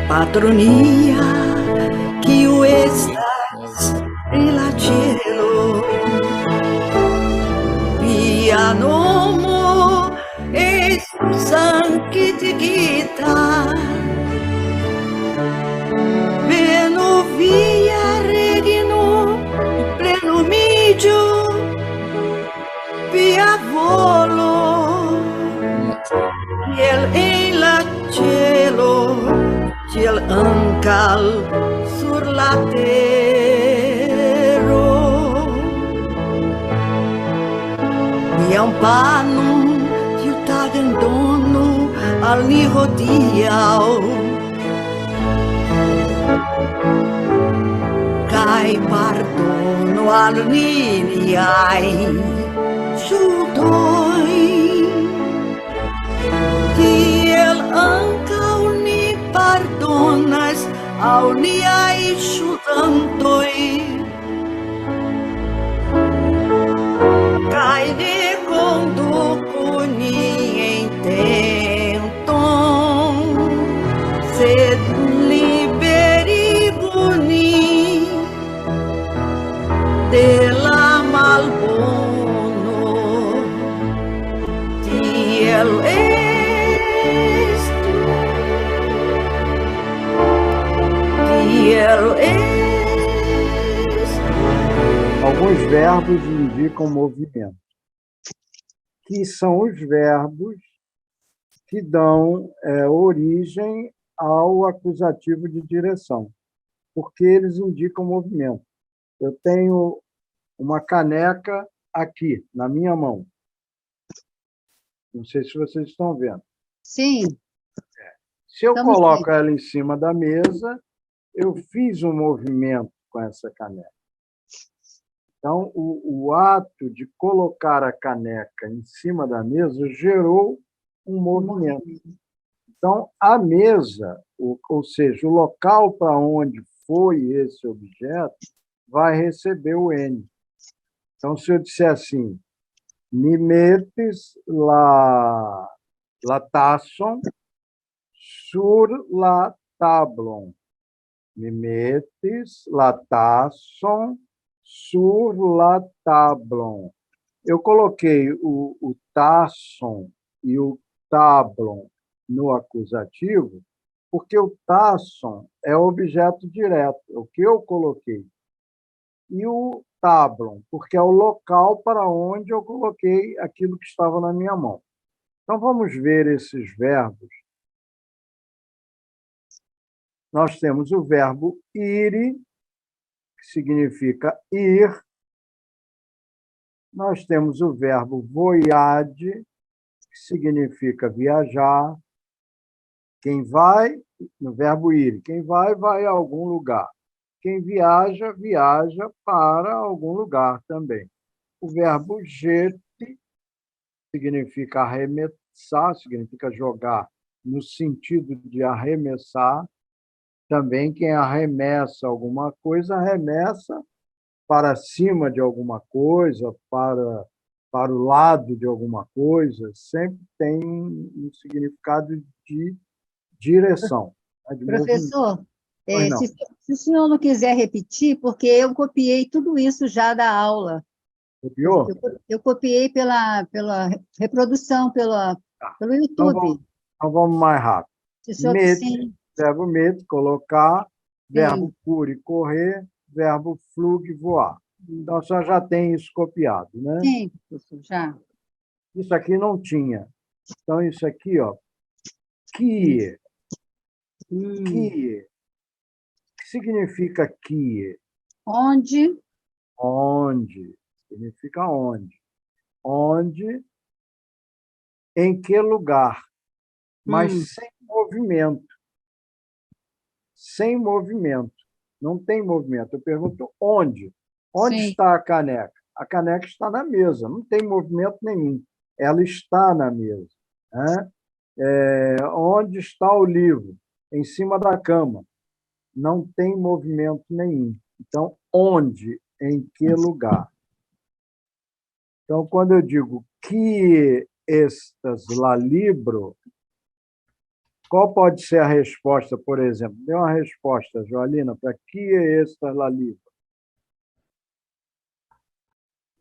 Patronia, kiu estas pri la cielo, via nomo estus sanctigita, venu via regno, plenumiĝu via volo, kiel en la cielo, kiel ankaŭ sur la tero. Mian panon tiutagen donu al ni hodiaŭ, kaj pardonu al ni niajn ŝuldoj, tiel ankaŭ ni pardonas al niaj ŝuldantoj, kaj ne konduku nin en tenton, sed liberigu nin de la malbono. Tiel Alguns verbos indicam movimento, que são os verbos que dão origem ao acusativo de direção, porque eles indicam movimento. Eu tenho uma caneca aqui, na minha mão. Não sei se vocês estão vendo. Sim. Se eu coloco ela em cima da mesa, eu fiz um movimento com essa caneca. Então, o ato de colocar a caneca em cima da mesa gerou um movimento. Então, a mesa, ou seja, o local para onde foi esse objeto, vai receber o N. Então, se eu disser assim, mi metis la tason sur la tablon. Mi metis la tason sur la tablon. Eu coloquei o tason e o tablon no acusativo, porque o tason é objeto direto, é o que eu coloquei. E o tablon, porque é o local para onde eu coloquei aquilo que estava na minha mão. Então, vamos ver esses verbos. Nós temos o verbo ire, que significa ir. Nós temos o verbo voyade, que significa viajar. Quem vai, no verbo ir, quem vai, vai a algum lugar. Quem viaja, viaja para algum lugar também. O verbo jete significa arremessar, significa jogar no sentido de arremessar. Também quem arremessa alguma coisa, arremessa para cima de alguma coisa, para o lado de alguma coisa, sempre tem um significado de direção. De professor, se o senhor não quiser repetir, porque eu copiei tudo isso já da aula. Copiou? Eu copiei pela reprodução, pelo YouTube. Então vamos mais rápido. Sim. Verbo meter, colocar, verbo cure, correr, verbo flug, voar. Então, a senhora já tem isso copiado, né? Sim, professor, já. Isso aqui não tinha. Então, isso aqui, ó, que. Que. O que significa que? Onde? Onde. Significa onde. Onde, em que lugar? mas sem movimento. Sem movimento. Não tem movimento. Eu pergunto onde? Onde Sim. está a caneca? A caneca está na mesa, não tem movimento nenhum. Ela está na mesa. Né? Onde está o livro? Em cima da cama. Não tem movimento nenhum. Então, onde? Em que lugar? Então, quando eu digo que estas la libro, qual pode ser a resposta, por exemplo? Dê uma resposta, Joalina, para que estas la libro?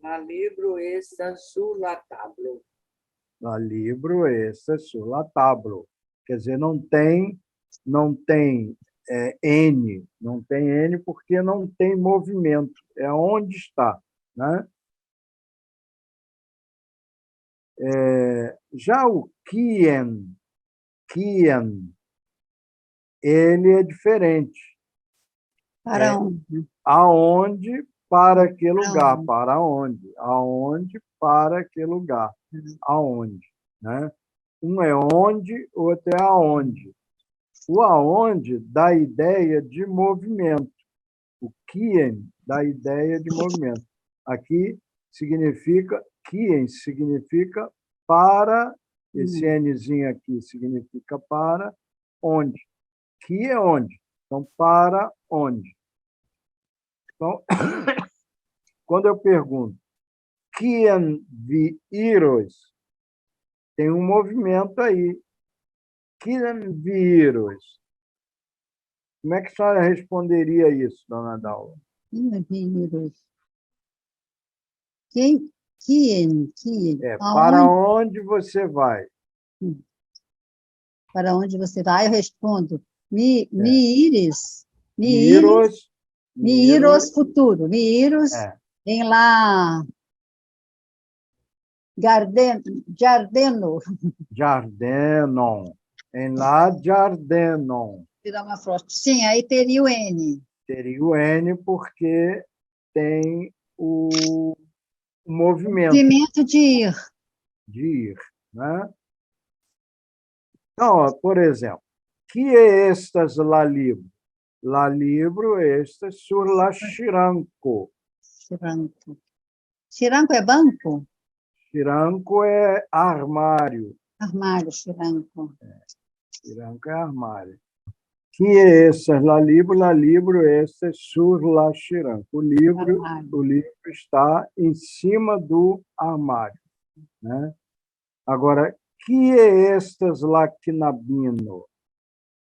La libro está sulla tablo. La libro estas sulla tablo. Quer dizer, não tem N, não tem N porque não tem movimento. É onde está, né? Já o quien, ele é diferente. Para onde? Aonde, para que lugar? onde? Para onde? Aonde, para que lugar? Aonde, né? Um é onde, outro é aonde. O aonde dá ideia de movimento. O quien dá ideia de movimento. Aqui significa, quien significa para, esse Nzinho aqui significa para onde. Que é onde? Então, para onde? Então, quando eu pergunto, quien vi iros, tem um movimento aí. Quien vi iros. Como é que a senhora responderia isso, dona Dalva? Quem? Quem? Para Aonde? onde você vai? Para onde você vai? Eu respondo. Mi iris. Mi iris. Iros, Mi iros iros, futuro. Mi iros em lá. Giardeno. Giardenon. Em la Giardenon. Tirar uma foto. Sim, aí teria o N. Teria o N porque tem o movimento. Movimento de ir. De ir, né? Então, ó, por exemplo, que estas la libro? La libro estas sur la chiranco. Chiranco. Chiranco é banco? Chiranco é armário. Armário, chiranco. Chiranco é armário. Que estas la libro estas sur la chiranco. O livro está em cima do armário, né? Agora, que estas la quinabino?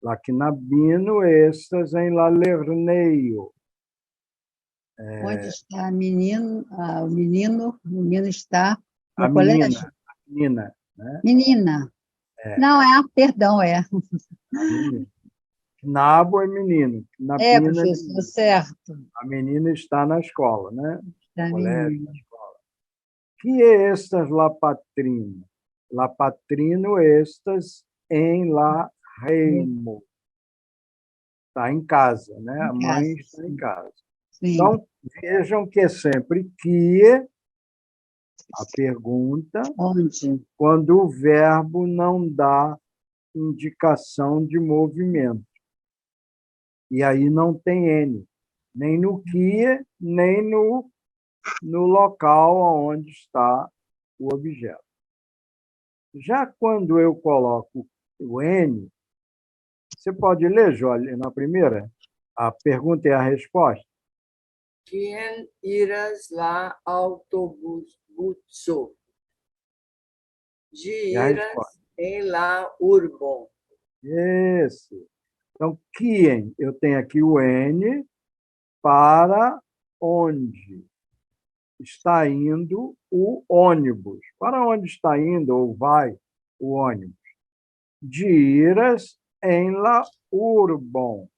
La quinabino estas em la lerneio. Onde está a menino? O menino está no A colégio? menina, né? Menina. Não, perdão, Menina. Knabo é menino. Knabina professor, certo. a menina está na escola, né? Está Colégio, na escola. Que estas la patrino? La patrino estas em la reino. Está em casa, né? A mãe está em casa. Sim. Então, vejam que é sempre que a pergunta, onde? Quando o verbo não dá indicação de movimento. E aí não tem N, nem no que, nem no local onde está o objeto. Já quando eu coloco o N, você pode ler, Jolie, na primeira? A pergunta é a resposta. Quien iras la autobuso? De iras em la urbo. Isso. Então, quem? Eu tenho aqui o N para onde está indo o ônibus. Para onde está indo ou vai o ônibus? De iras em la urbon.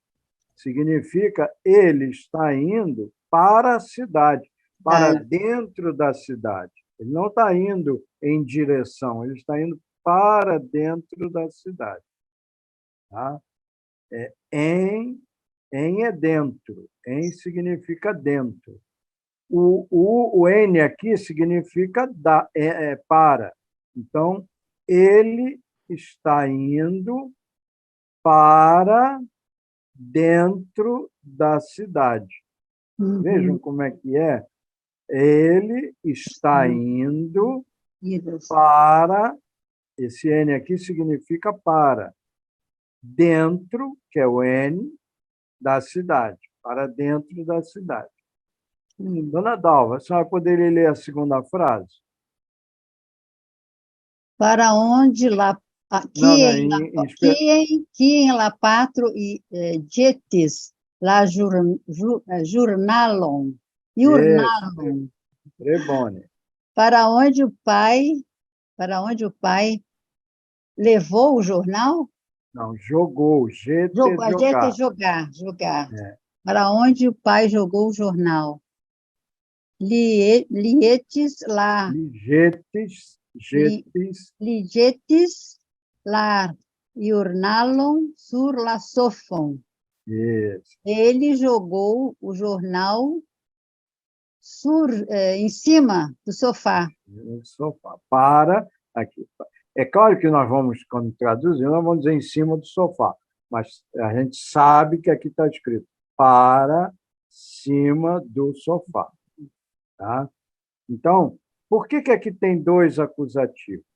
Significa ele está indo para a cidade, para dentro da cidade. Ele não está indo em direção, ele está indo para dentro da cidade. Tá? Em é dentro, em significa dentro. O N aqui significa para. Então, ele está indo para dentro da cidade. Vejam como é que é. Ele está indo para... Esse N aqui significa para. Dentro, que é o N, da cidade. Para dentro da cidade. Dona Dalva, a senhora poderia ler a segunda frase? Para onde lá... Não, não, Aqui em La Patro e Jetis, la Jurnalon. Trebone. Para onde o pai levou o jornal? Não, jogou. Jogar. É. Para onde o pai jogou o jornal? Lietes lá. Ligetis la Jurnalon sur la sofon. Isso. Ele jogou o jornal em cima do sofá. Sofá. Para aqui. É claro que nós vamos, quando traduzir, nós vamos dizer em cima do sofá, mas a gente sabe que aqui está escrito para cima do sofá. Tá? Então, por que aqui tem dois acusativos?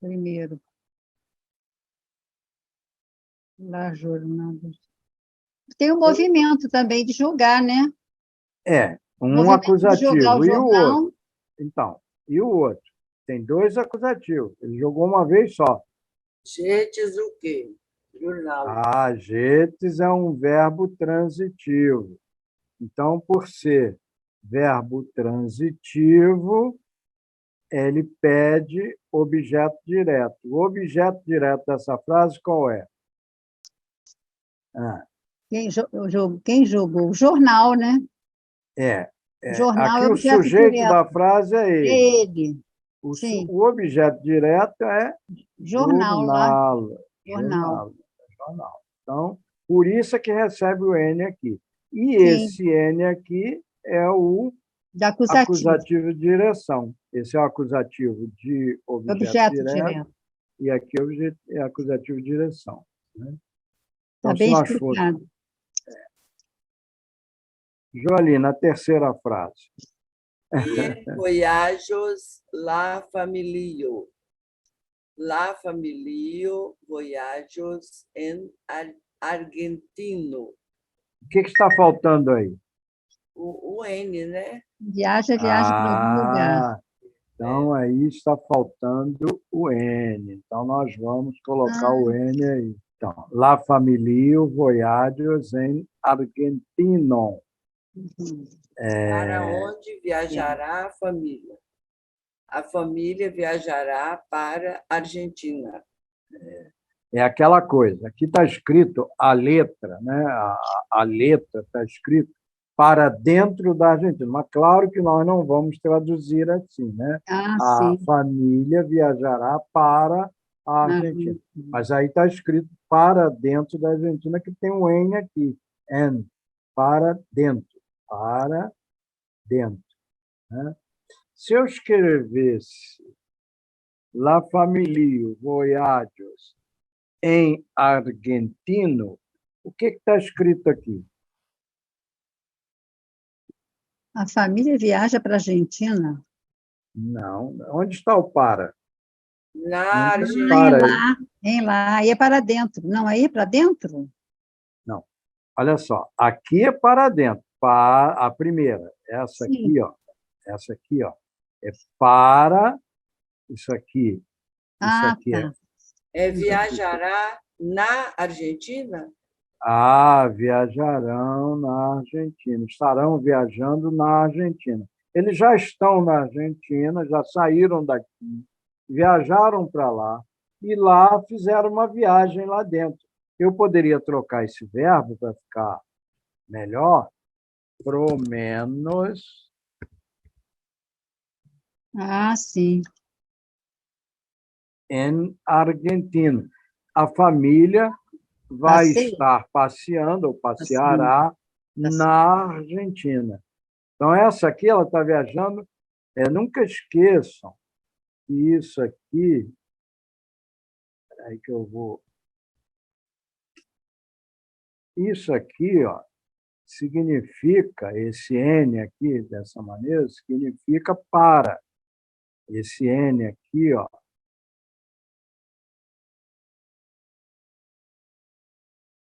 Primeiro, lá jornada. Tem o movimento também de jogar, né? Um acusativo e o outro. Então, e o outro? Tem dois acusativos. Ele jogou uma vez só. Jetes o quê? Jornal. Jetes é um verbo transitivo. Então, por ser verbo transitivo, ele pede objeto direto. O objeto direto dessa frase qual é? Quem jogou? O jornal, né? Jornal aqui é o sujeito direto. da frase é ele. Ele. O objeto direto é jornal. Então, por isso é que recebe o N aqui. E esse N aqui é o acusativo de direção. Esse é o acusativo de objeto direto. E aqui é acusativo de direção. Né? Está bem explicado. Joalina, a terceira frase. Voyajos la familio. La familio voyajos en argentino. O que está faltando aí? O N, né? Viaja para algum lugar. Então, aí está faltando o N. Então, nós vamos colocar o N aí. Então, la familia voyajos en argentino. Para onde viajará a família? A família viajará para a Argentina. É aquela coisa. Aqui está escrito a letra, né? A letra está escrito para dentro da Argentina. Mas claro que nós não vamos traduzir assim, né? A família viajará para a Argentina. Mas aí está escrito para dentro da Argentina, que tem um N aqui. N, para dentro. Para dentro. Né? Se eu escrevesse La familia voyajos em argentino, o que está escrito aqui? A família viaja para a Argentina? Não. Onde está o para? Na Argentina. Lá. Aí é para dentro. Não, aí é para dentro? Não. Olha só. Aqui é para dentro. A primeira. Essa aqui, ó. Essa aqui, ó. É para... Isso aqui. Isso aqui é viajará na Argentina? Viajarão na Argentina. Estarão viajando na Argentina. Eles já estão na Argentina, já saíram daqui, viajaram para lá e lá fizeram uma viagem lá dentro. Eu poderia trocar esse verbo para ficar melhor, pro menos. Sim. Em Argentina. A família vai estar passeando, ou passeará, na Argentina. Então, essa aqui, ela está viajando. Nunca esqueçam que isso aqui... Aí que eu vou... Isso aqui, ó, significa, esse N aqui, dessa maneira, significa para. Esse N aqui, ó,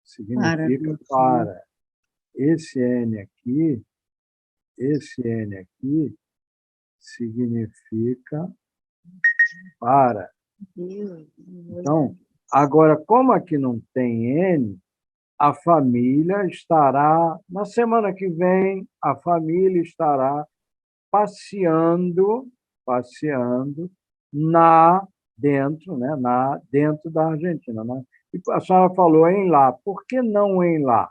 significa para. Esse N aqui significa para. Então, agora, como aqui não tem N, a família estará, na semana que vem, a família estará passeando dentro da Argentina, né? E a senhora falou em lá. Por que não em lá?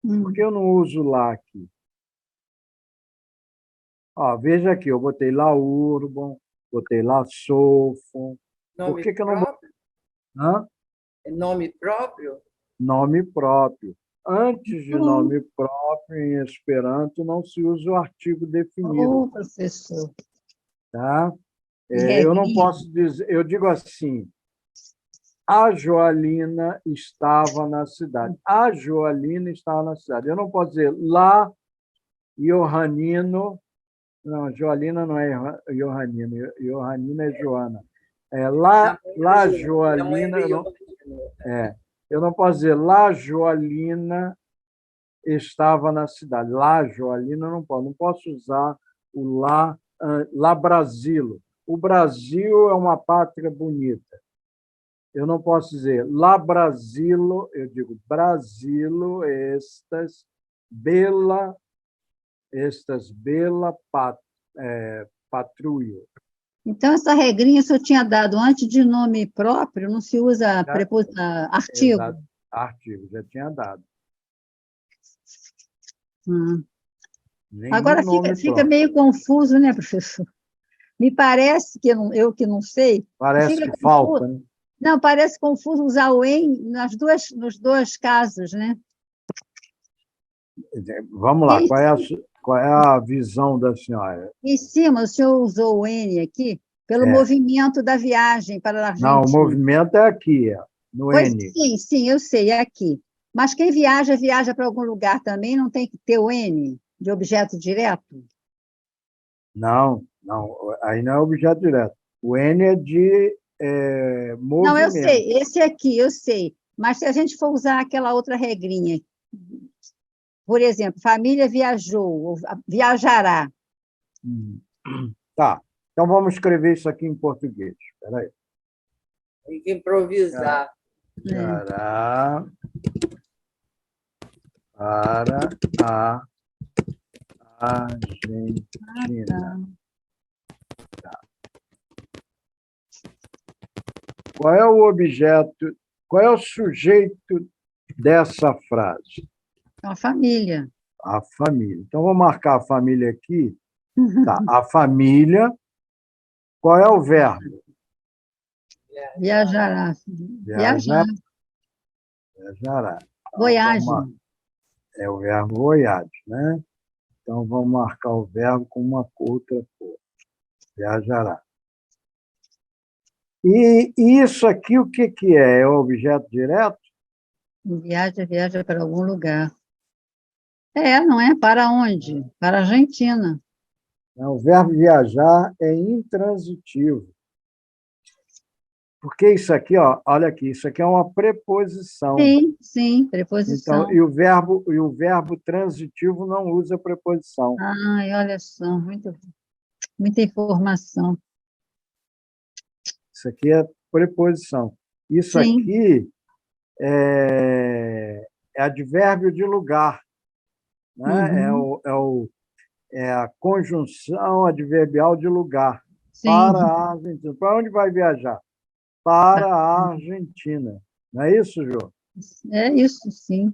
Por que eu não uso lá aqui? Ó, veja aqui, eu botei lá Urban, botei lá Sofo. Por que eu não botei? Hã? É nome próprio? Nome próprio. Antes de nome próprio, em Esperanto, não se usa o artigo definido. Professor. Tá? Eu não posso dizer, eu digo assim, a Joalina estava na cidade. A Joalina estava na cidade. Eu não posso dizer lá, Johanino. Não, Joalina não é Johanino. Johanina é Joana. Lá Joalina. Eu não posso dizer lá, Joalina estava na cidade. Lá, Joalina, não posso. Não posso usar o lá Brasilo. O Brasil é uma pátria bonita. Eu não posso dizer lá Brasilo, eu digo Brasilo estas bela patrulha. Então, essa regrinha, se eu tinha dado antes de nome próprio, não se usa artigo? Exato, artigo, já tinha dado. Agora fica meio confuso, né, professor? Me parece que eu que não sei. Parece que falta, né? Não, parece confuso usar o em nos dois casos, né? Vamos lá, qual é a visão da senhora? Em cima, o senhor usou o N aqui pelo movimento da viagem para a Argentina. Não, o movimento é aqui, no N. Sim, eu sei, é aqui. Mas quem viaja para algum lugar também, não tem que ter o N de objeto direto? Não, aí não é objeto direto. O N é de movimento. Não, eu sei, esse aqui, eu sei. Mas se a gente for usar aquela outra regrinha, por exemplo, família viajou, ou viajará. Tá, então vamos escrever isso aqui em português. Espera aí. Tem que improvisar. Viajará para a Argentina. Tá. Qual é o objeto, qual é o sujeito dessa frase? A família. A família. Então, vou marcar a família aqui. Tá. A família. Qual é o verbo? Viajará. Viajará. Voyage. É o verbo voyage, né? Então, vamos marcar o verbo com uma outra cor. Viajará. E isso aqui, o que é? É o objeto direto? Viaja para algum lugar. Não é? Para onde? Para a Argentina. O verbo viajar é intransitivo. Porque isso aqui, ó, olha aqui, isso aqui é uma preposição. Sim, preposição. Então, e o verbo transitivo não usa preposição. Ai, olha só, muita informação. Isso aqui é preposição. Isso aqui é advérbio de lugar, né? É a conjunção adverbial de lugar. Sim. Para a Argentina. Para onde vai viajar? Para a Argentina. Não é isso, Jô? É isso, sim.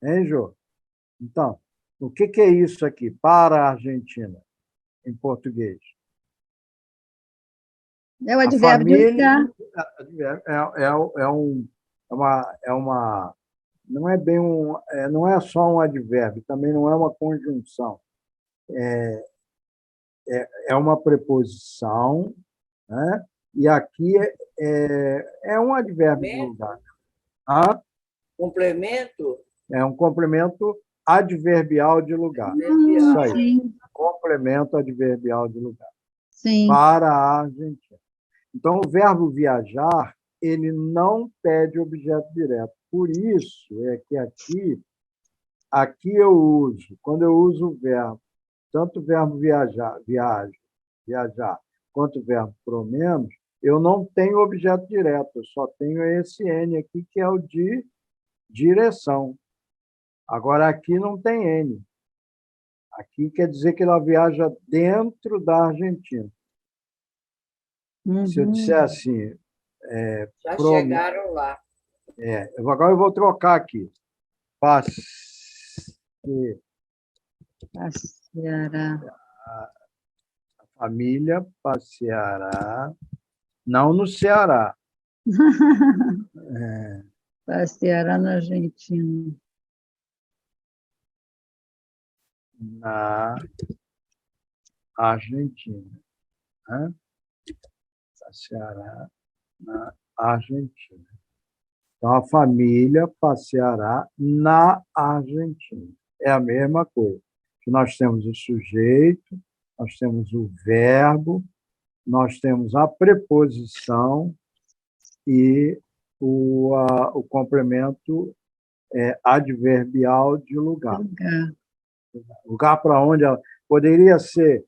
Hein, Jô? Então, o que é isso aqui? Para a Argentina, em português. É o advérbio de lugar. Não é bem não é só um advérbio, também não é uma conjunção. É uma preposição né? E aqui é um advérbio de lugar. Complemento? É um complemento adverbial de lugar. Isso aí. Sim, Complemento adverbial de lugar. sim. Para a Argentina. Então, o verbo viajar, ele não pede objeto direto. Por isso é que aqui eu uso, quando eu uso o verbo, tanto o verbo viajar, quanto o verbo pro menos, eu não tenho objeto direto, eu só tenho esse N aqui, que é o de direção. Agora, aqui não tem N. Aqui quer dizer que ela viaja dentro da Argentina. Se eu disser assim... Já chegaram lá. Agora eu vou trocar aqui. Passeará. A família passeará, não no Ceará. Passeará na Argentina. Na Argentina. Né? Passeará na Argentina. Então, a família passeará na Argentina. É a mesma coisa. Que nós temos o sujeito, nós temos o verbo, nós temos a preposição e o complemento adverbial de lugar. Lugar para onde ela... Poderia ser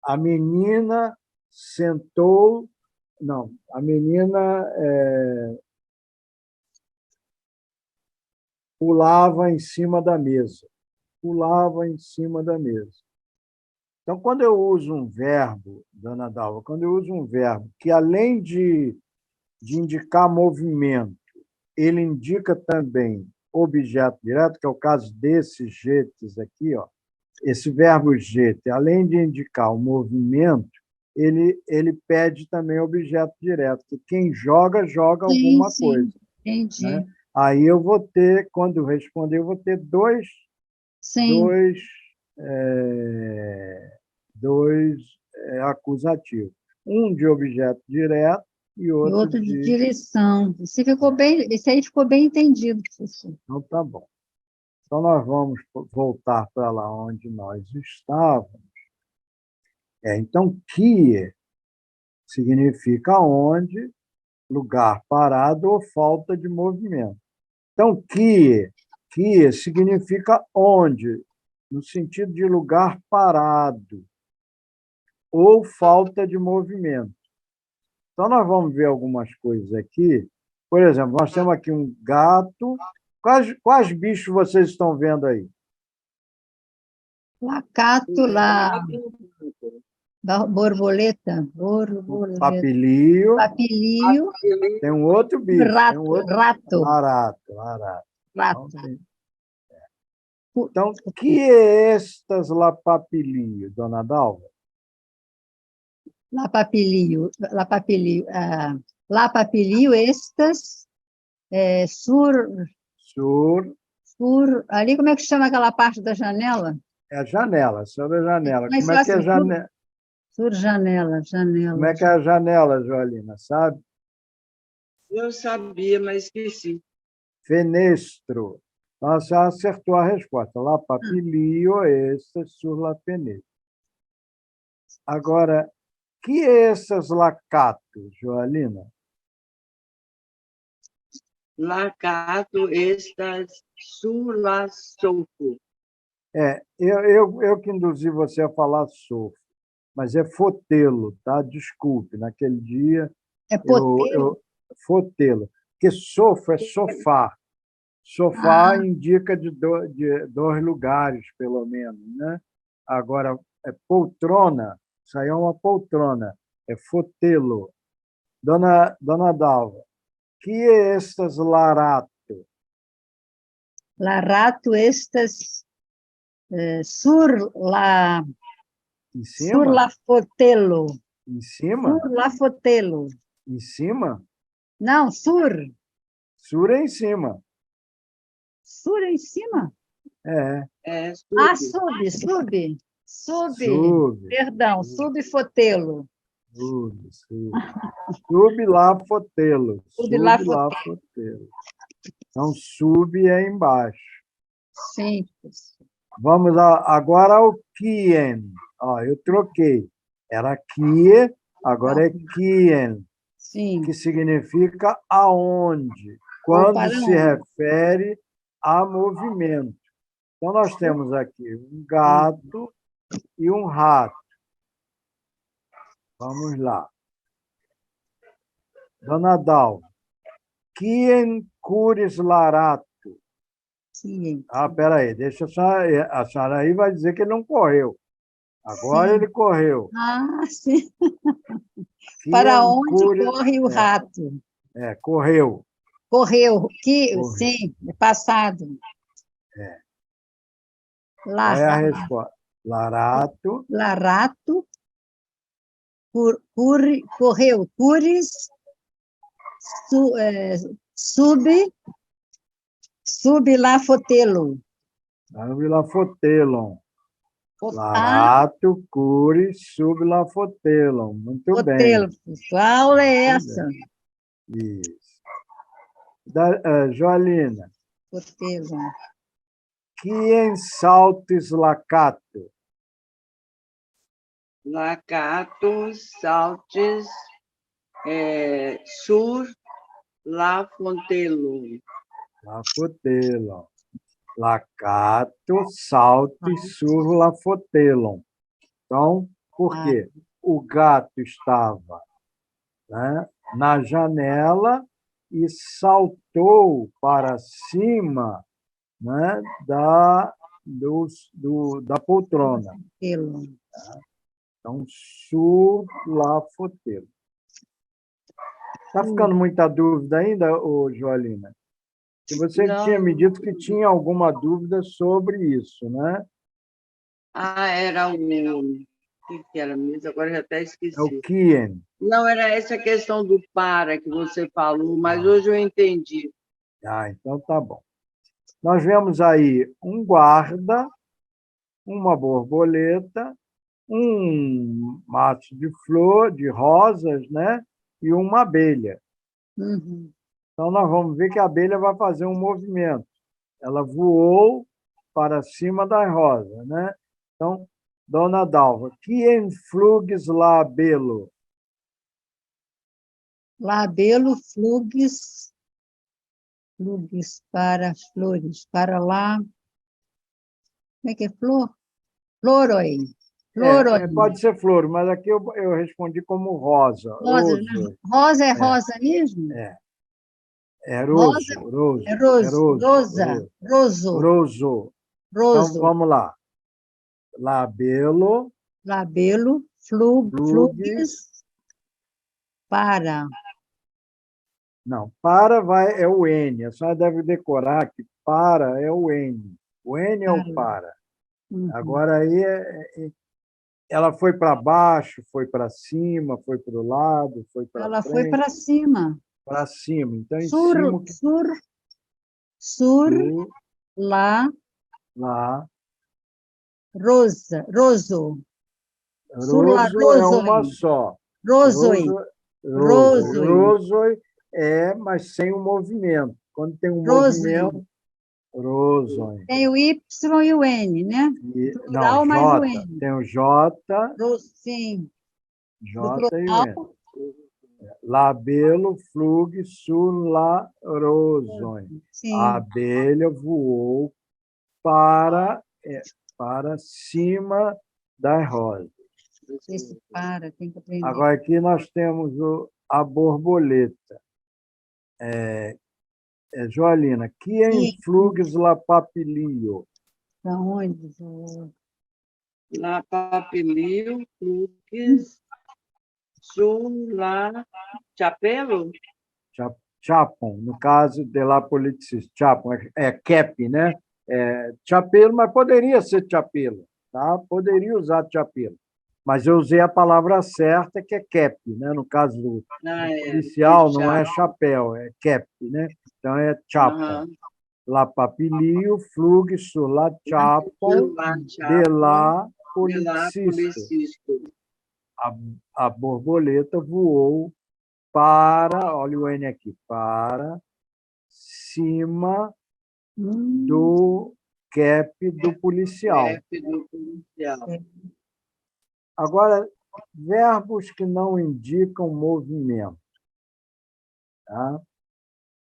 a menina sentou... Não, a menina pulava em cima da mesa. Pulava em cima da mesa. Então, quando eu uso um verbo, dona Dalva, quando eu uso um verbo que, além de indicar movimento, ele indica também objeto direto, que é o caso desses jetes aqui, ó. Esse verbo jete, além de indicar o movimento, ele pede também objeto direto, que quem joga, joga alguma coisa. Entendi. Né? Aí eu vou ter, quando eu responder, eu vou ter dois acusativos. Um de objeto direto e E outro outro de direção. Esse aí ficou bem entendido, professor. Então, tá bom. Então, nós vamos voltar para lá onde nós estávamos. Então, que significa onde, lugar parado ou falta de movimento. Então, que significa onde, no sentido de lugar parado ou falta de movimento. Então, nós vamos ver algumas coisas aqui. Por exemplo, nós temos aqui um gato. Quais bichos vocês estão vendo aí? Lacato, borboleta. Papilio. Papilio. Tem um outro bicho. Rato. Rato. Então, que é estas la papilio, dona Dalva? La papilio estas sur, ali como é que chama aquela parte da janela? É a janela, sobre a janela. Mas como é que é a janela? Sur janela. Como é que é a janela, Joalina, sabe? Eu sabia, mas esqueci. Fenestro. Então, você acertou a resposta. La papilio estas sur la fenestro. Agora, que é essas lacato, Joalina? Lacato estas sur la soco. Eu que induzi você a falar sofo, mas é fotelo, tá? Desculpe, naquele dia... É potelo? Fotelo, porque sofo é sofá. Sofá indica de dois lugares, pelo menos, né? Agora, poltrona, isso aí é uma poltrona, é fotelo. Dona Dalva, que é estas larato? Larato estas sur la... Em cima? Sur la fotelo. Em cima? Sur la fotelo. Em cima? Não, sur. Sur é em cima. Sur é em cima? Sub. Sub. Perdão, subfotelo. Sublafotelo. Sublafotelo. Sublafotelo. Então, sub é embaixo. Sim. Vamos agora ao quien. Ó, eu troquei. Era que, agora é quien, Sim. que significa aonde, quando para se onde? refere a movimento. Então, nós temos aqui um gato e um rato. Vamos lá. Dona Dalva. Quien curis larato? Sim. Ah, peraí, deixa a senhora aí vai dizer que ele não correu. Agora Sim. ele correu. Ah, sim. Quien Para onde curis... corre o rato? Correu. Correu. Correu. Sim, é passado. Qual é a resposta? Larato. Larato. Correu. Curis. Sublafotelo. Sublafotelo. Larato, curis, sublafotelo. Muito bem. Qual é essa? Isso. Joalina. Fotelo. Quien saltis lacato? Lacato, saltes, sur, la fontelo. Lafotelo. Lacato, saltis sur lafotelo. Então, por quê? O gato estava, né, na janela e saltou para cima, né, da poltrona. Então, sur lafotelo. Está ficando muita dúvida ainda, Joalina? Que você tinha me dito que tinha alguma dúvida sobre isso, né? Era o que era mesmo? Agora já até esqueci. É o quien. Não, era essa questão do para que você falou, mas hoje eu entendi. Então tá bom. Nós vemos aí um guarda, uma borboleta, um maço de flor, de rosas, né? E uma abelha. Uhum. Então, nós vamos ver que a abelha vai fazer um movimento. Ela voou para cima das rosas, né? Então, Dona Dalva, quien flugis labelo? Labelo, flugs para as flores, para lá. Como é que é flor? Floroi. Pode ser flor, mas aqui eu respondi como rosa. Rosa, rosa é rosa mesmo? É roso. Roso. Então, vamos lá. Labelo. Flugis. Para. Não, é o N. A senhora deve decorar que para é o N. O N é o para. Uhum. Agora aí ela foi para baixo, foi para cima, foi para o lado, foi para frente. Ela foi para cima. Para cima. Então, em cima... Lá. Roso. Roso É uma só. Rosoi. Rosoi mas sem o movimento. Quando tem um movimento, rosoi. Tem o Y e o N, né? Não, J. Tem o J. Sim. J e o N. Labelo flug sur la rosoi. A abelha voou para cima das rosas. Esse para, tem que aprender. Agora, aqui nós temos a borboleta. Joalina, quien flugis la papilio? Para onde? La papilio, flugis, sur la chapelo? Chapon, no caso de la politicis. Chapon é cap, né? Chapelo, mas poderia ser chapelo, tá? Poderia usar chapelo. Mas eu usei a palavra certa, que é cap, né? No caso do policial, não é chapéu, é cap, né? Então, é chapon. La papilio flug sur la chapon de la politicisto. a borboleta voou para, olha o N aqui, para cima do cap do policial. Chefe do policial. Agora, verbos que não indicam movimento. Tá?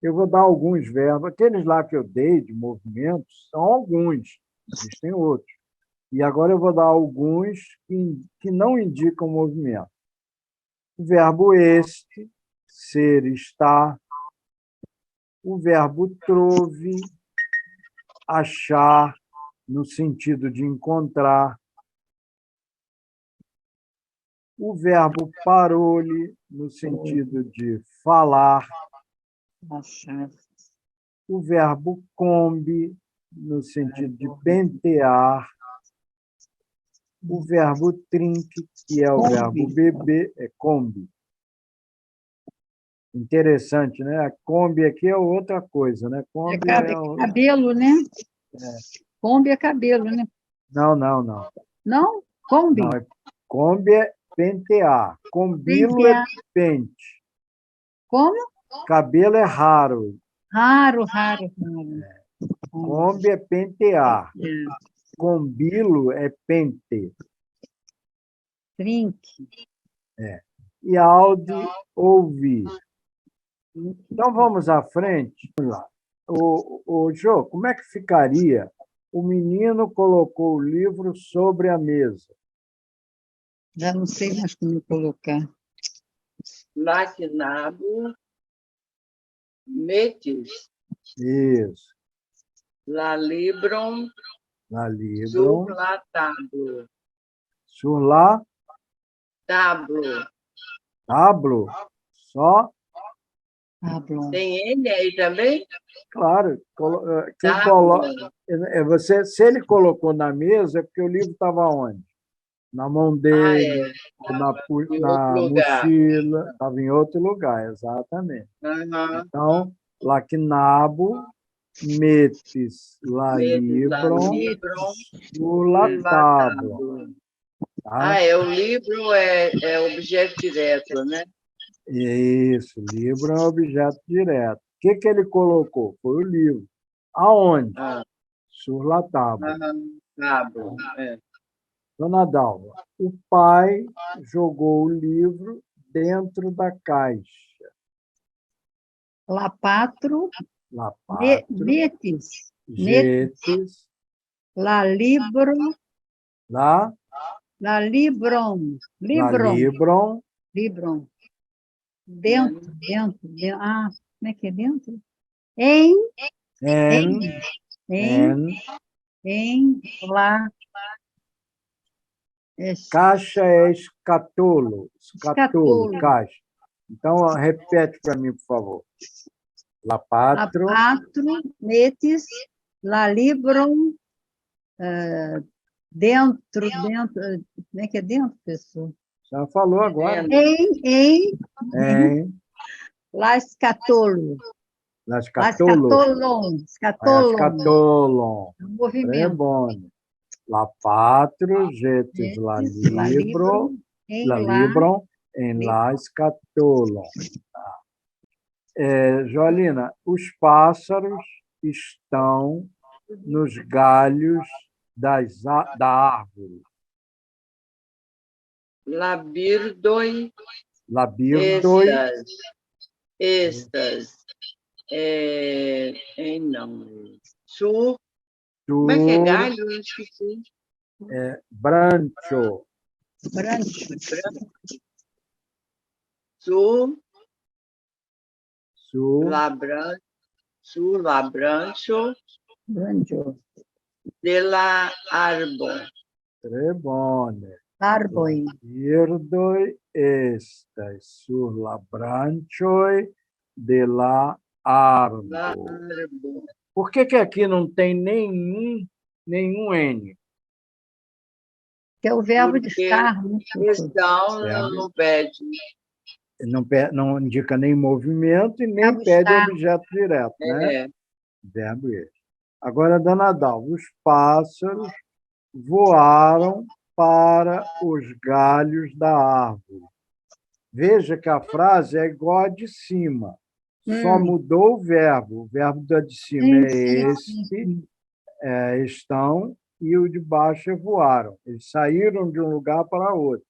Eu vou dar alguns verbos. Aqueles lá que eu dei de movimentos são alguns, existem outros. E agora eu vou dar alguns que não indicam movimento. O verbo este, ser, estar. O verbo trouve, achar, no sentido de encontrar. O verbo parole, no sentido de falar. O verbo combi, no sentido de pentear. O verbo trinque, que é o verbo beber, é combi. Interessante, né? A combi aqui é outra coisa, né? Combi cabelo, né? Combi é cabelo, né? Não. Não? Combi? Não, combi é pentear. Combilo é pente. Como? Cabelo é raro. Raro. Combi é pentear. Combilo é pente. Trinque. E audi, ouvir. Então, vamos à frente. Vamos lá. Jô, como é que ficaria? O menino colocou o livro sobre a mesa. Já não sei mais como colocar. Laquinabo, metis, Isso. la libron, La libro. sur la tablo. Sur la Tablo. tablo. Só? Tem N aí também? Claro. Quem Tablo. coloca, se ele colocou na mesa, é porque o livro estava onde? Na mão dele, na mochila, estava em outro lugar, exatamente. Então, laquinabo, metis, la libron, sur la tablo. Tá? O livro é objeto direto, né? Isso, livro é um objeto direto. O que ele colocou? Foi o livro. Aonde? Sur la table. Tablo, Dona Dalva, o pai jogou o livro dentro da caixa. Lapatro, metis, Getes, la libro, la libron. Dentro. Ah, como é que é dentro? Em lá. Caixa é escatolo. Escatolo, caixa. Então, repete para mim, por favor. Lapatro, metis, la libron, dentro, como é que é dentro, pessoal? Já falou agora. Em la escatolo. La escatolon. Movimento. Lapatro, getes, la libron, em la escatolon. Joalina, os pássaros estão nos galhos da árvore. Labirdoi. Estas. Não. Sur. Como é que é galho? Eu esqueci. Brancho. Sur la brancho de la árbol. Trebone. Arboi. Birdoi estas sur la branchoi de la árbol. Por que aqui não tem nenhum N? Que é o verbo de estar. Não pede. Não indica nem movimento e nem pede objeto direto, né? Verbo este. Agora, Dona Dalva, os pássaros voaram para os galhos da árvore. Veja que a frase é igual a de cima, só mudou o verbo. O verbo da de cima sim. Estão, e o de baixo é voaram. Eles saíram de um lugar para outro.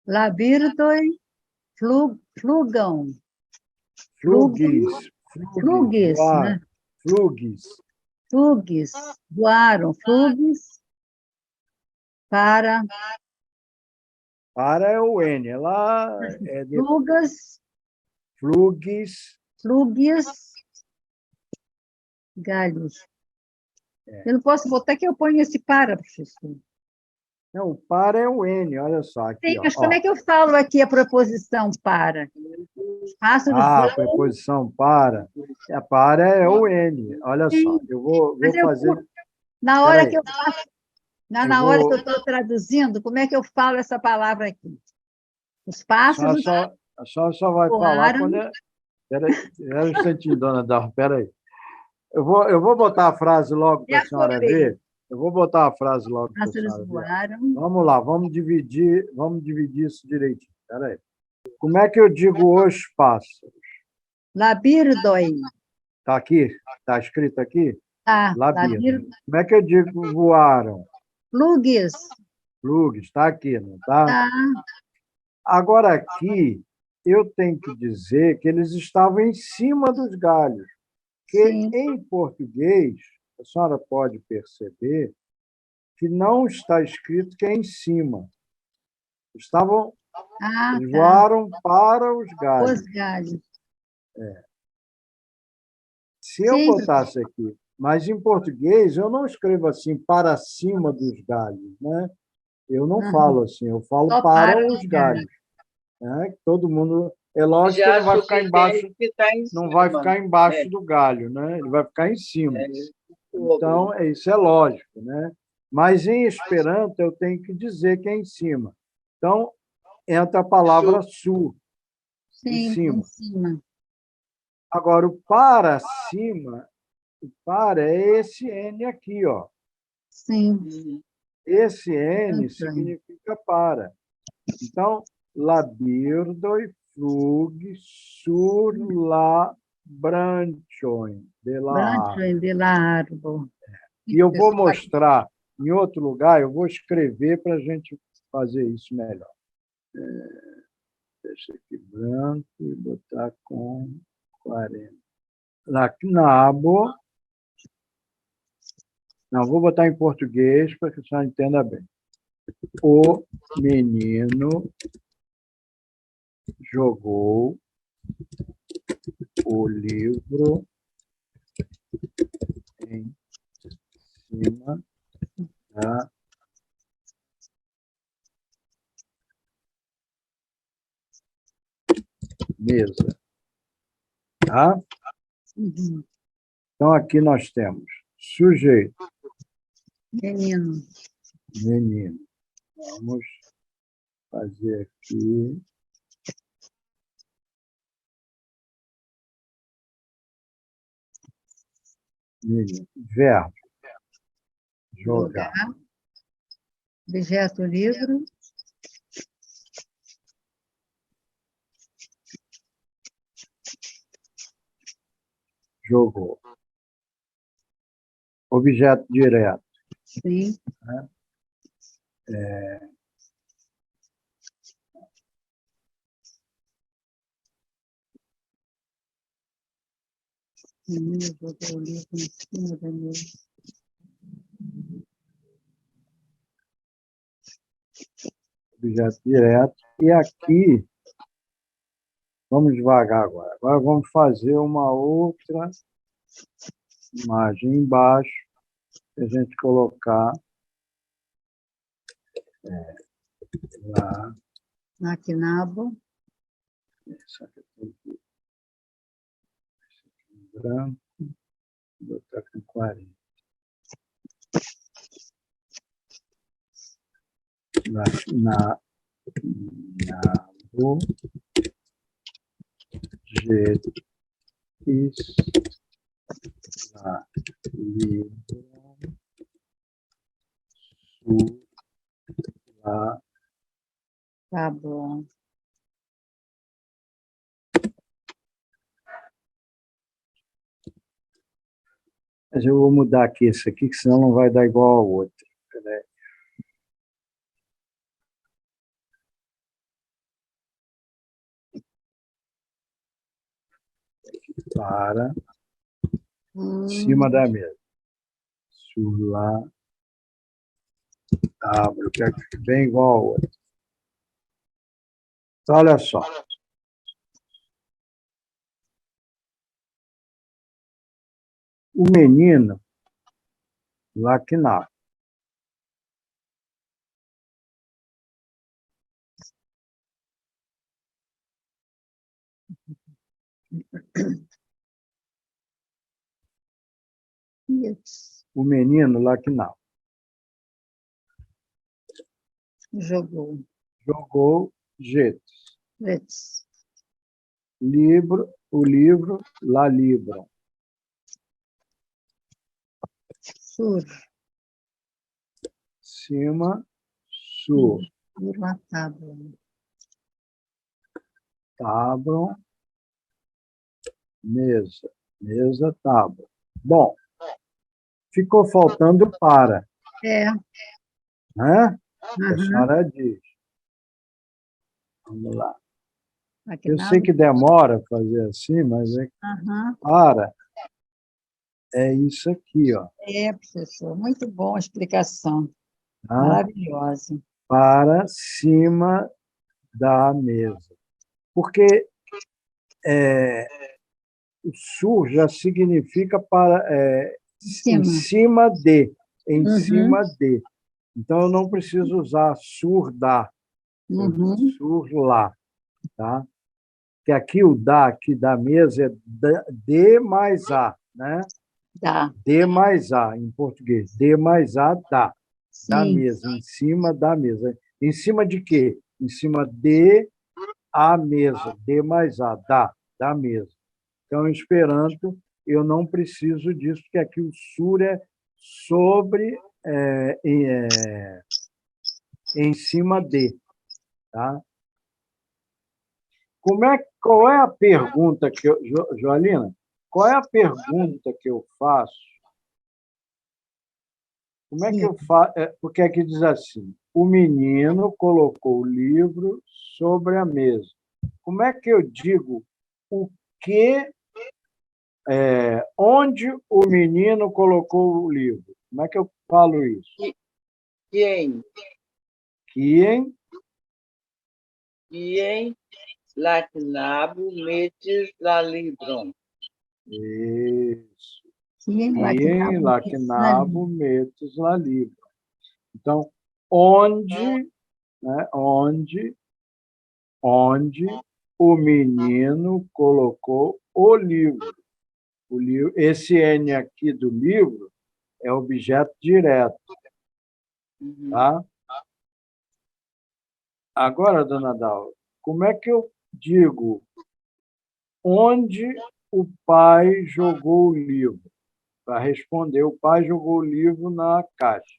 Labirdoi flugam. Flugis. Flugis, voar. né? Flugis. Flugis, voaram. Flugis para... Para é o N. Lá é de Flugas, flugis. flugis, galhos. Eu não posso botar que eu ponho esse para, professor. Não, o para é o N. Olha só aqui. Sim, mas como é que eu falo aqui a preposição para? Pássaros A voam. preposição para. A para é o N. Olha só. Eu vou Mas fazer. na hora Peraí. que eu faço, Eu na hora vou- que eu estou traduzindo, como é que eu falo essa palavra aqui? Os pássaros Só vai falar voaram. quando é. Peraí um instantinho, dona Dalva. Peraí. Eu vou botar a frase logo para a senhora ver. Eu vou botar a frase logo para a Pássaros senhora ver. voaram. Vamos lá, vamos dividir isso direitinho. Peraí. Como é que eu digo os pássaros? Labirdoi. Está aqui? Está escrito aqui? Tá, Labirdo. Como é que eu digo voaram? Flugis. Plugs, está aqui, não está? Tá. Agora aqui, eu tenho que dizer que eles estavam em cima dos galhos. Porque Sim. em português, a senhora pode perceber que não está escrito que é em cima. Eles tá. voaram para os galhos. Os galhos. Se eu Sim. botasse aqui, mas em português eu não escrevo assim para cima dos galhos, né? Eu não falo assim, eu falo Só para para os galhos, né? Todo mundo, é lógico que Já ele vai acho ficar que embaixo, tem que estar em não vai cima. ficar embaixo do galho, né? Ele vai ficar em cima. Então, isso é lógico, né? Mas em Esperanto eu tenho que dizer que é em cima. Então, entra a palavra sul, em Sim, cima. em cima. Agora, o para cima, o para é esse N aqui, ó. Sim. Esse N significa para. Então, labirdoi flug sur la branchon de la árvore. Brancho de la árvore. E eu vou mostrar em outro lugar, eu vou escrever para a gente fazer isso melhor. Deixa aqui branco e botar com 40. Aqui na abo. Não, vou botar em português para que a senhora entenda bem. O menino jogou o livro em cima da mesa. Tá? Então, aqui nós temos sujeito. Menino. Menino. Vamos fazer aqui. Menino. Verbo. Jogar. Objeto livro. Jogou. Objeto direto. Sim. Né? Menino jogou o livro em cima da mesa. Objeto direto. E aqui, vamos devagar agora. Agora vamos fazer uma outra imagem embaixo, para a gente colocar lá. Aqui na aba. Isso aqui tem que branco, botar com 40. Na objetos lá livro Tá? Tá bom. Mas eu vou mudar aqui esse aqui, que senão não vai dar igual ao outro. Peraí. Para, em cima da mesa. Lá, abre, eu quero que fique bem igual ao outro. Então, olha só. O menino lá que nasce. Isso. O menino lá que nasce. Jogou. Jogou jetos. Let's. O livro lá libram. Sur. Cima, sur. Sur uma tábua. Tábua, mesa. Mesa, tábua. Bom, ficou faltando para. É. Né? A Uhum. senhora diz. Vamos lá. Aqui Eu na- sei que demora fazer assim, mas é que Uhum. para. É isso aqui, ó. É, professor, muito bom a explicação. Tá? Maravilhosa. Para cima da mesa. Porque o sur já significa para, em Cima. cima de. Em Uhum. cima de. Então, eu não preciso usar surda. Uhum. Sur lá. Tá? Que aqui o da aqui da mesa é D mais A. Né? Tá. D mais A, em português. D mais A, da. Da Sim. mesa, em cima da mesa. Em cima de quê? Em cima de a mesa. D mais A, da mesa. Então, em Esperanto, eu não preciso disso, porque aqui o sur é sobre, em cima de. Tá? Qual é a pergunta que eu... Joalina, qual é a pergunta que eu faço? Como é que eu faço? Porque aqui diz assim, o menino colocou o livro sobre a mesa. Como é que eu digo o que, onde o menino colocou o livro? Como é que eu falo isso? Quem? Quem lá knabo metes lá libram. Isso. Quem Quem lá que nabo metes lá livro. Então, onde, né, onde o menino colocou o livro. Esse N aqui do livro é objeto direto. Tá? Agora, dona Dalva, como é que eu digo onde o pai jogou o livro? Para responder, o pai jogou o livro na caixa.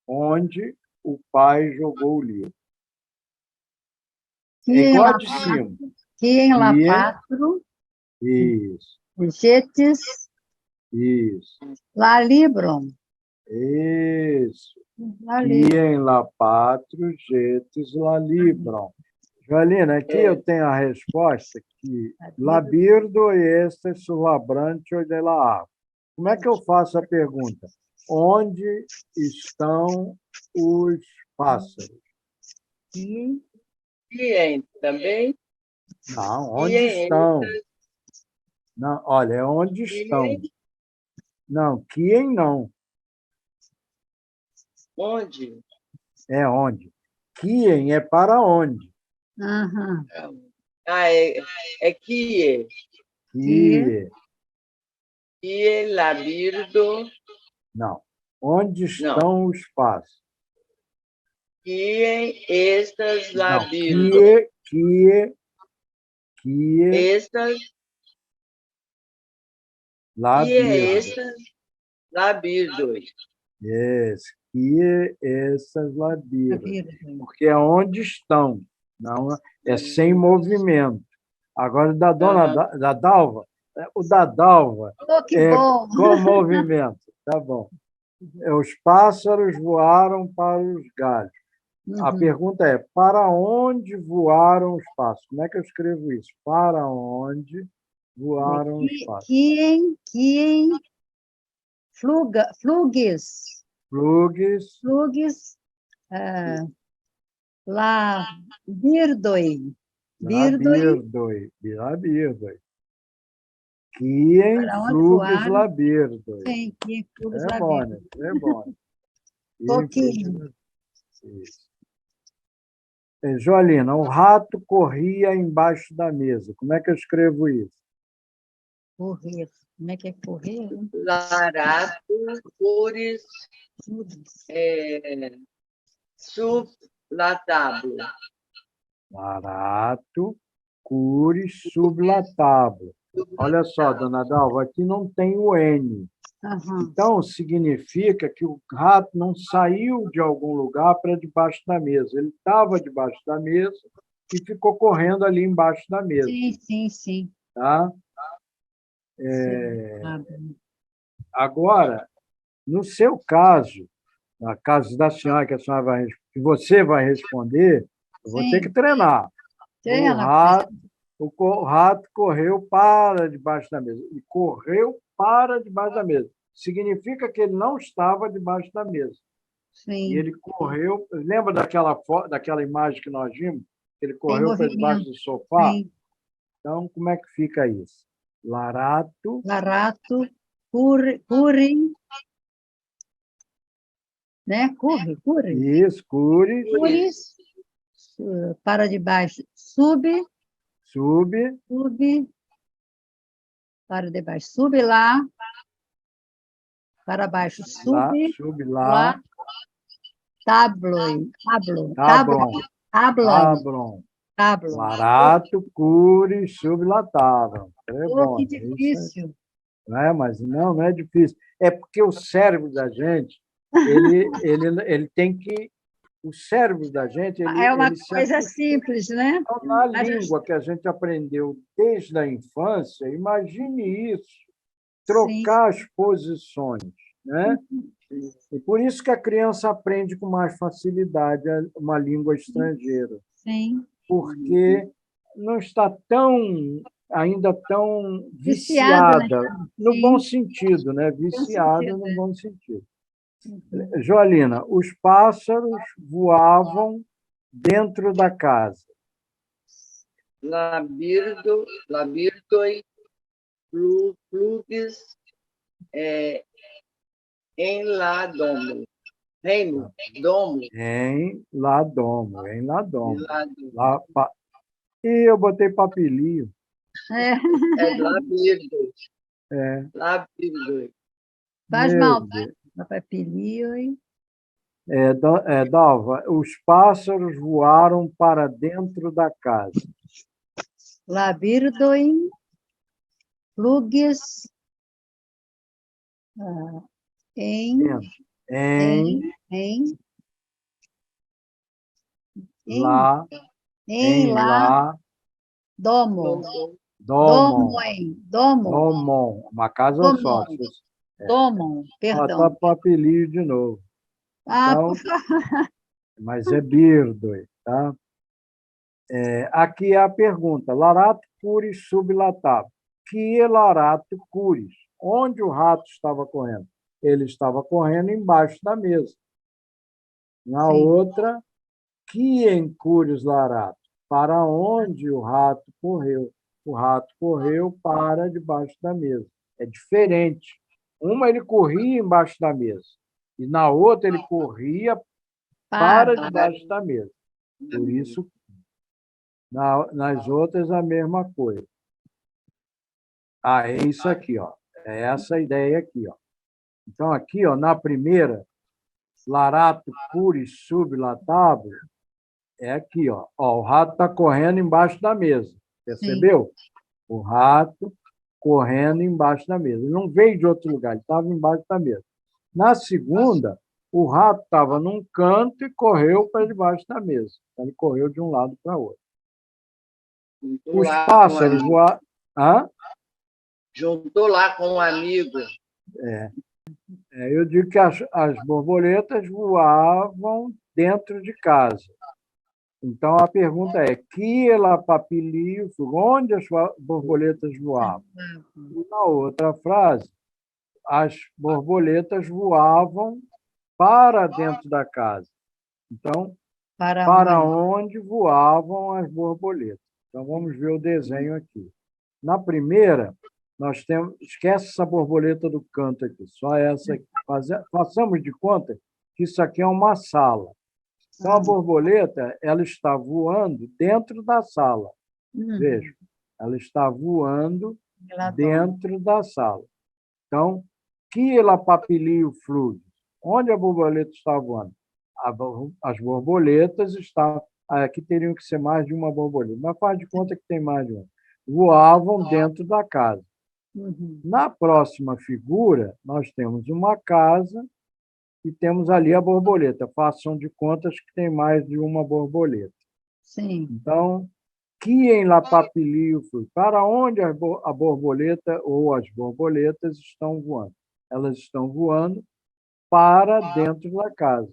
Onde o pai jogou o livro? É igual a de cima. Quem lá patro. Isso. Jetes. Isso. Lá libram. Isso. Lá libram. Quem lá patro, jetes lá libram. Joelina, aqui eu tenho a resposta que labirdo este sul labrante de la ave. Como é que eu faço a pergunta? Onde estão os pássaros? Quem também? Não, onde estão? Não, olha, é onde estão. Não, quem não. Onde? É onde. Quem é para onde. Uhum. É que labirdo. Não. Onde estão os pássaros? Quem estas labirdo. Estas. Labirdo. Estas labirdos. Yes. que essas labiras, Labirdoi. porque é onde estão, não é sem movimento. Agora, da dona da Dalva, o da Dalva Oh, que é bom! com movimento, tá bom. Os pássaros voaram para os galhos. A pergunta é, para onde voaram os pássaros? Como é que eu escrevo isso? Para onde voaram os pássaros? Quem fluges, Fluges, lá, birdoi, labirdoi, labirdoi. Quiem para onde fluges voaram? labirdoi. Sim, quem fluges É lá, bom, né? É bom. pouquinho, Isso. Joalina, o rato corria embaixo da mesa. Como é que eu escrevo isso? correr, como é que é correr? Larato, cores, sub la table. Barato, cures, sublatável. Olha só, dona Dalva, aqui não tem o N. Então, significa que o rato não saiu de algum lugar para debaixo da mesa. Ele estava debaixo da mesa e ficou correndo ali embaixo da mesa. Sim. Tá? Agora, no seu caso, no caso da senhora, que você vai responder, eu vou ter que treinar. O rato correu para debaixo da mesa. E correu para debaixo da mesa. Significa que ele não estava debaixo da mesa. Sim. E ele correu. Lembra daquela imagem que nós vimos? Ele correu para debaixo do sofá? Sim. Então, como é que fica isso? Larato, curre, né? Curre. isso, Cures, para debaixo, sub, para debaixo, sube lá, para baixo, sube, lá, tablon, Larato, cures, sublatavam. É bom, que difícil. Mas não é difícil. É porque o cérebro da gente, ele tem que... O cérebro da gente... É uma coisa simples, né? Na língua que a gente aprendeu desde a infância, imagine isso, trocar as posições, né? E por isso que a criança aprende com mais facilidade uma língua estrangeira. Sim. Porque não está ainda tão viciada, no bom sentido, né? Viciada no bom sentido. Joalina, os pássaros voavam dentro da casa. Labirdoi, fluges, em la domo. Reino, domo. Em la domo. E eu botei papilio. Labirdo. É. Labirdo. Faz mal, papilio. Dalva, os pássaros voaram para dentro da casa. Labirdoin, fluges, lá, domo, uma casa só. Domon, perdão. Está papilio de novo. Então, mas é birdoi, tá? Aqui é a pergunta. Larato curis sublatado. Que larato curis? Onde o rato estava correndo? Ele estava correndo embaixo da mesa. Na outra, que em curis larato? Para onde o rato correu? O rato correu para debaixo da mesa. É diferente. Uma ele corria embaixo da mesa. E na outra ele corria para debaixo da mesa. Por isso, nas outras, a mesma coisa. É isso aqui, ó. É essa ideia aqui, ó. Então, aqui, ó, na primeira, larato curis sublatado, é aqui, ó. O rato está correndo embaixo da mesa. Percebeu? Sim. O rato correndo embaixo da mesa. Ele não veio de outro lugar, ele estava embaixo da mesa. Na segunda, O rato estava num canto e correu para debaixo da mesa. Então, ele correu de um lado para o outro. Juntou Os lá com um pássaros amigo. voaram. Hã? Juntou lá com um amigo. Eu digo que as borboletas voavam dentro de casa. Então, a pergunta é: que ela papilio, onde as borboletas voavam? E na outra frase, as borboletas voavam para dentro da casa. Então, para onde voavam as borboletas? Então, vamos ver o desenho aqui. Na primeira, nós temos... Esquece essa borboleta do canto aqui, só essa aqui. Façamos de conta que isso aqui é uma sala. Então, a borboleta ela está voando dentro da sala. Veja, ela está voando dentro da sala. Então, que ela papilio fluido. Onde a borboleta está voando? As borboletas estão... Aqui teriam que ser mais de uma borboleta, mas faz de conta que tem mais de uma. Voavam dentro da casa. Na próxima figura, nós temos uma casa e temos ali a borboleta. Façam de contas que tem mais de uma borboleta. Sim. Então, que em la papilio flui. Para onde a borboleta ou as borboletas estão voando? Elas estão voando para dentro da casa.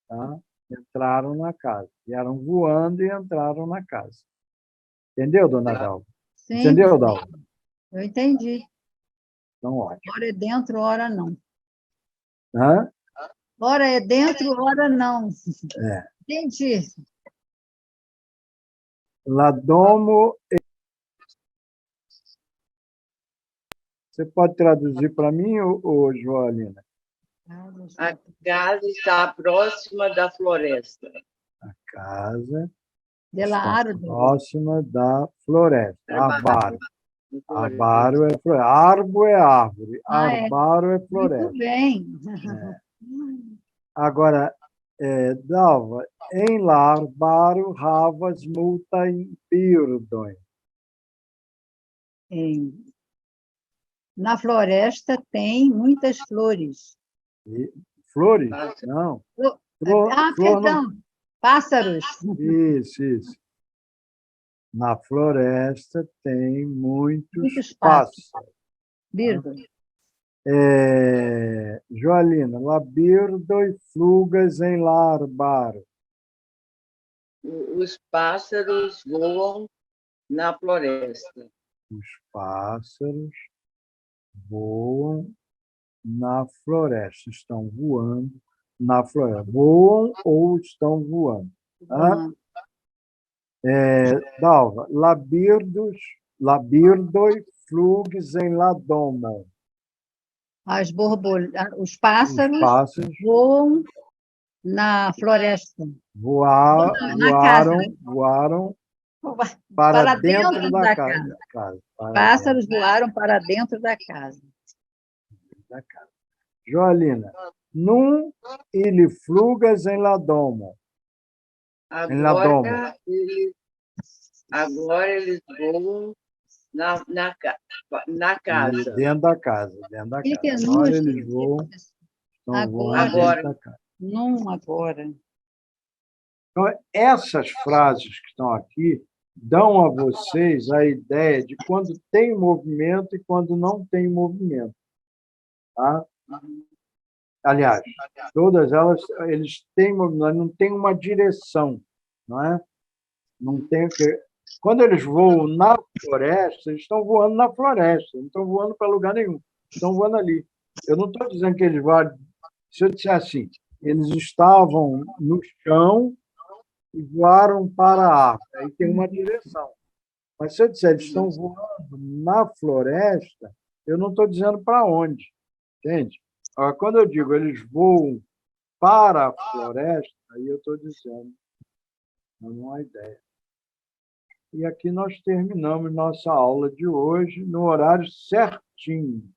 Tá? Entraram na casa. Vieram voando e entraram na casa. Entendeu, dona Dalva? Sim. Entendeu, Dalva? Eu entendi. Então, ótimo. Ora é dentro, ora não. Hã? Ora é dentro, ora não. É. Entendi. La domo... Você pode traduzir para mim, ô Joalina? A casa está próxima da floresta. A casa está próxima da floresta. Arbaro. Arbaro é floresta. Arbo é árvore. Arbaro é floresta. Muito bem. Agora, Dalva, em la arbaro havas multajn birdojn. Na floresta tem muitas flores. Flores? Não. Perdão. Não. Pássaros. Isso. Na floresta tem muitos pássaros. Birdo. Joalina, la birdoj flugas em la arbaro. Os pássaros voam na floresta. Os pássaros voam na floresta. Estão voando na floresta. Voam ou estão voando? Dalva, la birdoj flugas em la domo. Os pássaros voam na floresta. Voaram para dentro da casa. Pássaros voaram para dentro da casa. Joalina, nun ili flugas em la domo. Agora eles voam na casa. Dentro da casa. Agora eles voam. Estão voando dentro da casa. Não agora. Então, essas frases que estão aqui dão a vocês a ideia de quando tem movimento e quando não tem movimento. Tá? Aliás, todas elas eles têm movimento, não tem uma direção, não é? Não tem que... Quando eles voam na floresta, eles estão voando na floresta, não estão voando para lugar nenhum, estão voando ali. Eu não estou dizendo que eles vão... Se eu disser assim, eles estavam no chão e voaram para a árvore, aí tem uma direção. Mas se eu disser eles estão voando na floresta, eu não estou dizendo para onde, entende? Agora, quando eu digo eles voam para a floresta, aí eu estou dizendo, não é uma ideia. E aqui nós terminamos nossa aula de hoje no horário certinho.